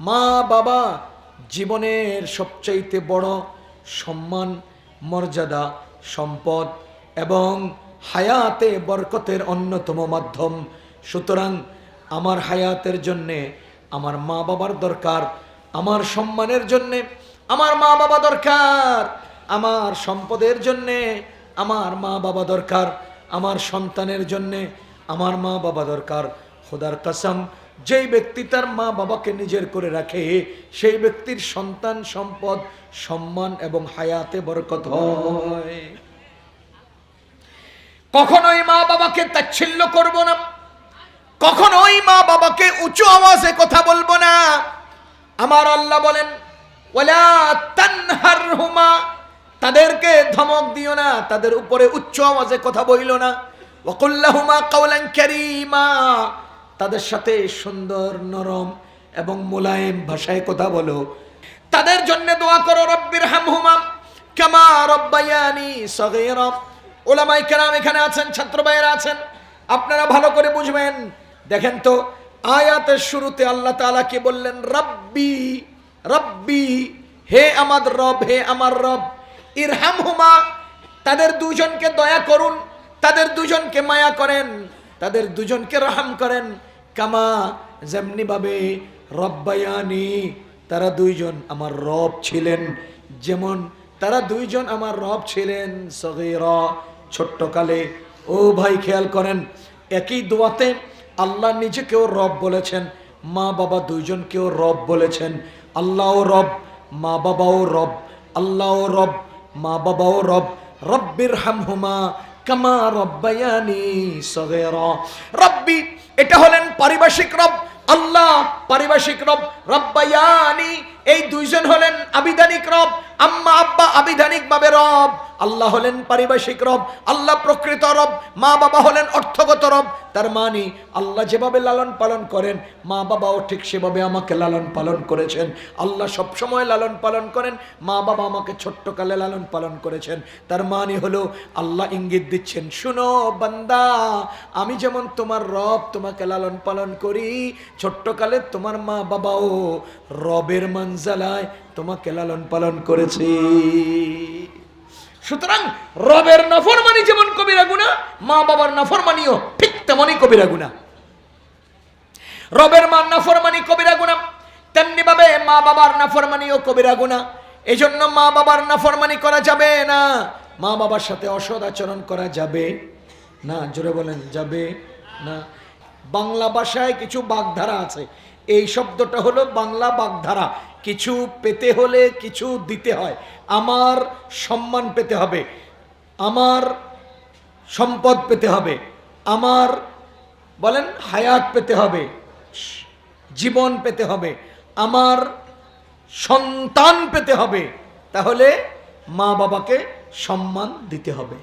মা বাবা জীবনের সবচাইতে বড় সম্মান, মর্যাদা, সম্পদ এবং হায়াতে বরকতের অন্যতম মাধ্যম। সুতরাং আমার হায়াতের জন্যে আমার মা বাবার দরকার, আমার সম্মানের জন্যে আমার মা বাবা দরকার, আমার সম্পদের জন্যে আমার মা বাবা দরকার, আমার সন্তানের জন্যে আমার মা বাবা দরকার। খোদার কসম, যেই ব্যক্তি তার মা বাবাকে নিজের করে রাখে সেই ব্যক্তির সন্তান, সম্পদ, সম্মান এবং হায়াতে বরকত হয়। কখনোই মা বাবাকে তাচ্ছিল্য করব না, কখনোই মা বাবাকে উঁচু আওয়াজে কথা বলবো না। আমার আল্লাহ বলেন, ওয়ালা তানহারহুমা, তাদেরকে ধমক দিও না, তাদের উপরে উচ্চ আওয়াজে কথা বইল না। ওয়াকুল লাহুমা কাওলান কারীমা, তাদের সাথে সুন্দর, নরম এবং মোলায়েম ভাষায় কথা বলো। তাদের জন্য দোয়া করো, রব্বিরহামহুমা কামা রাব্বায়ানি সগীরা। উলামায়ে কেরাম এখানে আছেন, ছাত্র ভাইয়েরা আছেন, আপনারা ভালো করে বুঝবেন। দেখেন তো, আয়াতের শুরুতে আল্লাহ তাআলা কি বললেন? রব্বি, রব্বি, হে আমার রব, হে আমার রব। ইরহামহুমা, তাদের দুজনকে দয়া করুন, তাদের দুজনকে মায়া করেন, তাদের দুজনকে রহম করেন। কামা, যেমনি ভাবে রব্বায়ানি, তারা দুইজন আমার রব ছিলেন, যেমন তারা দুইজন আমার রব ছিলেন সগীরা, ছোট্টকালে। ও ভাই, খেয়াল করেন, একই দোয়াতে আল্লাহ নিজেকেও রব বলেছেন, মা বাবা দুইজনকেও রব বলেছেন। আল্লাহও রব, মা বাবাও রব, আল্লাহও রব, মা বাবাও রব। রব্বিরহামহুমা কামা রব্বায়ানি সগীরা। রব্বি, এটা হলেন পারিভাষিক রব, আল্লাহ পারিভাষিক রব। রব্বায়ানি, এই দুইজন হলেন আবিধানিক রব। আম্মা আব্বা আবিধানিক ভাবে রব, আল্লাহ হলেন পারিভাষিক রব, আল্লাহ প্রকৃত রব। মা বাবা হলেন অর্থগত রব। তার মানে আল্লাহ যেভাবে লালন পালন করেন, মা বাবাও ঠিক সেভাবে আমাকে লালন পালন করেছেন। আল্লাহ সবসময় লালন পালন করেন, মা বাবা আমাকে ছোট্টকালে লালন পালন করেছেন। তার মানে হলো আল্লাহ ইঙ্গিত দিচ্ছেন, শুনো বান্দা, আমি যেমন তোমার রব তোমাকে লালন পালন করি, ছোট্টকালে তোমার মা বাবাও রবের মানজালায় তোমাকে লালন পালন করেছে। সুতরাং রবের নাফরমানি যেমন কবিরা গুনাহ, মা বাবার নাফরমানিও ঠিক তেমনই কবিরা গুনাহ। রবের মান নাফরমানি কবিরা গুনাহ, তেমনি ভাবে মা বাবার নাফরমানিও কবিরা গুনাহ। এজন্য মা বাবার নাফরমানি করা যাবে না, মা বাবার সাথে অসৎ আচরণ করা যাবে না। জোরে বলেন, যাবে না। বাংলা ভাষায় কিছু বাগধারা আছে, এই শব্দটা হলো বাংলা বাগধারা। কিছু পেতে হলে কিছু দিতে হয়। আমার সম্মান পেতে হবে, আমার সম্পদ পেতে হবে, আমার বলেন হায়াত পেতে হবে, জীবন পেতে হবে, আমার সন্তান পেতে হবে, তাহলে মা বাবাকে সম্মান দিতে হবে।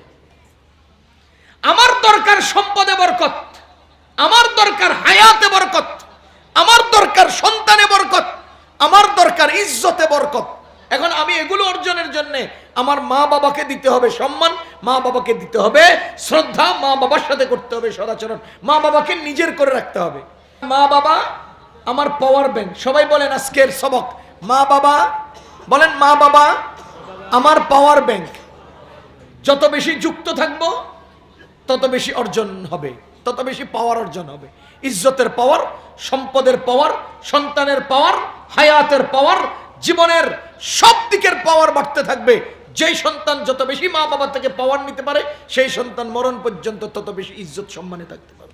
আমার দরকার সম্পদে বরকত, আমার দরকার হায়াতে বরকত, আমার দরকার সন্তানে বরকত, আমার দরকার ইজ্জতে বরকত। এখন আমি এগুলো অর্জনের জন্য আমার মা বাবাকে দিতে হবে সম্মান, মা বাবাকে দিতে হবে শ্রদ্ধা, মা বাবার সাথে করতে হবে সদাচরণ, মা বাবাকে নিজের করে রাখতে হবে। মা বাবা আমার পাওয়ার ব্যাংক। সবাই বলেন আজকের সবক, মা বাবা বলেন, মা বাবা আমার পাওয়ার ব্যাংক। যত বেশি যুক্ত থাকবো তত বেশি অর্জন হবে, তত বেশি পাওয়ার অর্জন হবে। ইজ্জতের পাওয়ার, সম্পদের পাওয়ার, সন্তানের পাওয়ার, হায়াতের পাওয়ার, জীবনের সব দিকের পাওয়ার বাড়তে থাকবে। যেই সন্তান যত বেশি মা বাবা থেকে পাওয়ার নিতে পারে, সেই সন্তান মরণ পর্যন্ত তত বেশি ইজ্জত সম্মানে থাকতে পারে।